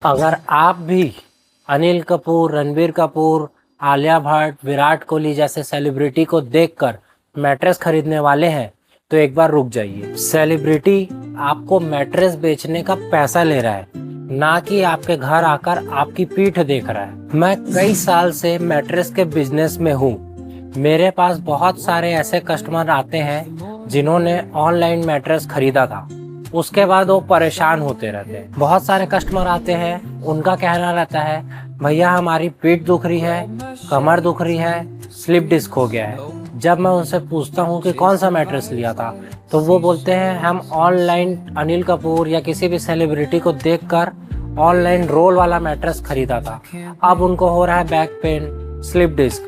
अगर आप भी अनिल कपूर, रणबीर कपूर, आलिया भट्ट, विराट कोहली जैसे सेलिब्रिटी को देखकर मैट्रेस खरीदने वाले हैं तो एक बार रुक जाइए। सेलिब्रिटी आपको मैट्रेस बेचने का पैसा ले रहा है, ना कि आपके घर आकर आपकी पीठ देख रहा है। मैं कई साल से मैट्रेस के बिजनेस में हूँ। मेरे पास बहुत सारे ऐसे कस्टमर आते हैं जिन्होंने ऑनलाइन मैट्रेस खरीदा था, उसके बाद वो परेशान होते रहते हैं। बहुत सारे कस्टमर आते हैं, उनका कहना रहता है भैया हमारी पीठ दुख रही है, कमर दुख रही है, स्लिप डिस्क हो गया है। जब मैं उनसे पूछता हूँ कि कौन सा मैट्रेस लिया था, तो वो बोलते हैं हम ऑनलाइन अनिल कपूर या किसी भी सेलिब्रिटी को देखकर ऑनलाइन रोल वाला मैट्रेस खरीदा था। अब उनको हो रहा है बैक पेन, स्लिप डिस्क।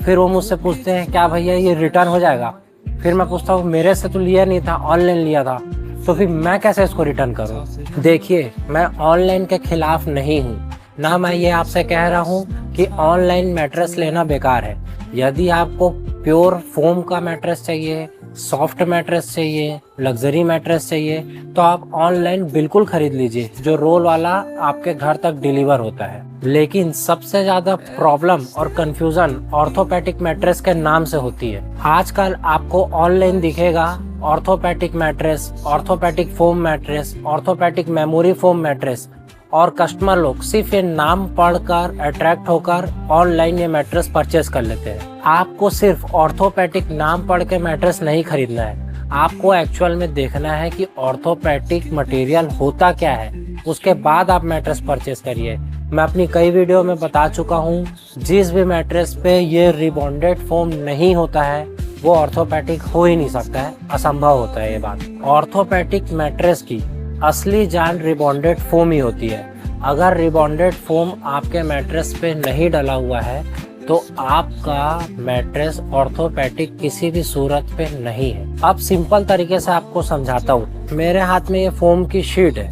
फिर वो मुझसे पूछते हैं क्या भैया ये रिटर्न हो जाएगा? फिर मैं पूछता हूँ मेरे से तो लिया नहीं था, ऑनलाइन लिया था, तो फिर मैं कैसे इसको रिटर्न करूं? देखिए, मैं ऑनलाइन के खिलाफ नहीं हूं, ना मैं ये आपसे कह रहा हूं कि ऑनलाइन मैट्रेस लेना बेकार है। यदि आपको प्योर फोम का मैट्रेस चाहिए, सॉफ्ट मैट्रेस चाहिए, लग्जरी मैट्रेस चाहिए, तो आप ऑनलाइन बिल्कुल खरीद लीजिए, जो रोल वाला आपके घर तक डिलीवर होता है। लेकिन सबसे ज्यादा प्रॉब्लम और कंफ्यूजन ऑर्थोपेडिक मैट्रेस के नाम से होती है। आजकल आपको ऑनलाइन दिखेगा orthopaedic mattress, orthopaedic foam mattress, orthopaedic memory foam mattress, और कस्टमर लोग सिर्फ ये नाम पढ़कर अट्रैक्ट होकर ऑनलाइन ये मैट्रेस परचेस कर लेते हैं। आपको सिर्फ ऑर्थोपेडिक नाम पढ़ के मैट्रेस नहीं खरीदना है, आपको एक्चुअल में देखना है कि ऑर्थोपेडिक मटेरियल होता क्या है, उसके बाद आप मैट्रेस परचेस करिए। मैं अपनी कई वीडियो में बता चुका हूँ, जिस भी मैट्रेस पे ये रिबॉन्डेड फोम नहीं होता है वो ऑर्थोपेडिक हो ही नहीं सकता है, असंभव होता है ये बात। ऑर्थोपेडिक मैट्रेस की असली जान रिबॉन्डेड फोम ही होती है। अगर रिबॉन्डेड फोम आपके मैट्रेस पे नहीं डला हुआ है तो आपका मैट्रेस ऑर्थोपेडिक किसी भी सूरत पे नहीं है। अब सिंपल तरीके से आपको समझाता हूँ। मेरे हाथ में ये फोम की शीट है,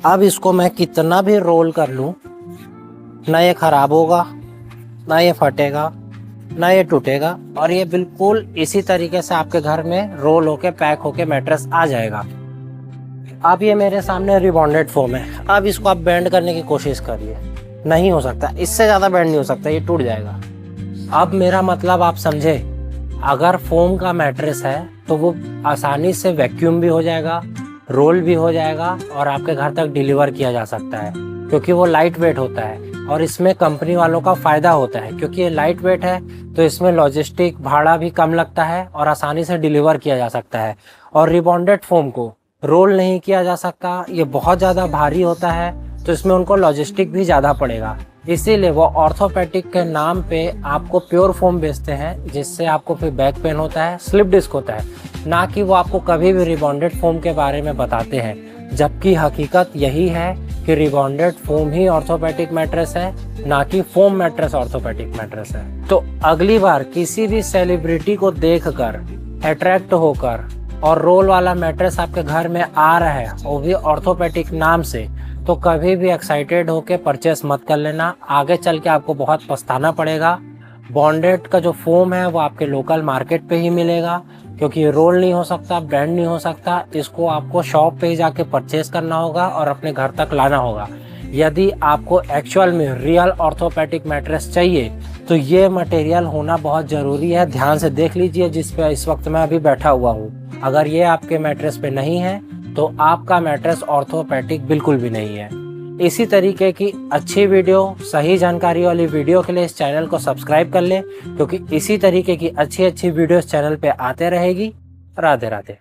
अब इसको मैं कितना भी रोल कर लूँ, ना ये खराब होगा, ना ये फटेगा, ना ये टूटेगा, और ये बिल्कुल इसी तरीके से आपके घर में रोल होके पैक होके मैट्रेस आ जाएगा। अब ये मेरे सामने रिबॉन्डेड फोम है, अब इसको आप बेंड करने की कोशिश करिए, नहीं हो सकता, इससे ज़्यादा बेंड नहीं हो सकता, ये टूट जाएगा। अब मेरा मतलब आप समझे, अगर फोम का मैट्रेस है तो वो आसानी से वैक्यूम भी हो जाएगा, रोल भी हो जाएगा और आपके घर तक डिलीवर किया जा सकता है, क्योंकि वो लाइट वेट होता है। और इसमें कंपनी वालों का फ़ायदा होता है, क्योंकि ये लाइट वेट है तो इसमें लॉजिस्टिक भाड़ा भी कम लगता है और आसानी से डिलीवर किया जा सकता है। और रिबॉन्डेड फोम को रोल नहीं किया जा सकता, ये बहुत ज़्यादा भारी होता है, तो इसमें उनको लॉजिस्टिक भी ज़्यादा पड़ेगा। इसीलिए वो ऑर्थोपेडिक के नाम पे आपको प्योर फोम बेचते हैं, जिससे आपको फिर बैक पेन होता है, स्लिप डिस्क होता है, ना कि वो आपको कभी भी रिबॉन्डेड फोम के बारे में बताते हैं। जबकि हकीकत यही है कि रिबॉन्डेड फोम ही ऑर्थोपेडिक मैट्रेस है, ना कि फोम मैट्रेस ऑर्थोपेडिक मैट्रेस है। तो अगली बार किसी भी सेलिब्रिटी को देखकर अट्रैक्ट होकर और रोल वाला मैट्रेस आपके घर में आ रहा है, वो भी ऑर्थोपेडिक नाम से, तो कभी भी एक्साइटेड होके परचेस मत कर लेना, आगे चल के आपको बहुत पछताना पड़ेगा। बॉन्डेड का जो फोम है वो आपके लोकल मार्केट पे ही मिलेगा, क्योंकि ये रोल नहीं हो सकता, ब्रांड नहीं हो सकता, इसको आपको शॉप पे ही जाके परचेस करना होगा और अपने घर तक लाना होगा। यदि आपको एक्चुअल में रियल ऑर्थोपेडिक मैट्रेस चाहिए तो ये मटेरियल होना बहुत ज़रूरी है। ध्यान से देख लीजिए जिस पे इस वक्त मैं अभी बैठा हुआ हूँ, अगर ये आपके मैट्रेस पे नहीं है तो आपका मैट्रेस ऑर्थोपेडिक बिल्कुल भी नहीं है। इसी तरीके की अच्छी वीडियो, सही जानकारी वाली वीडियो के लिए इस चैनल को सब्सक्राइब कर ले, क्योंकि इसी तरीके की अच्छी वीडियो इस चैनल पे आते रहेगी। राधे राधे।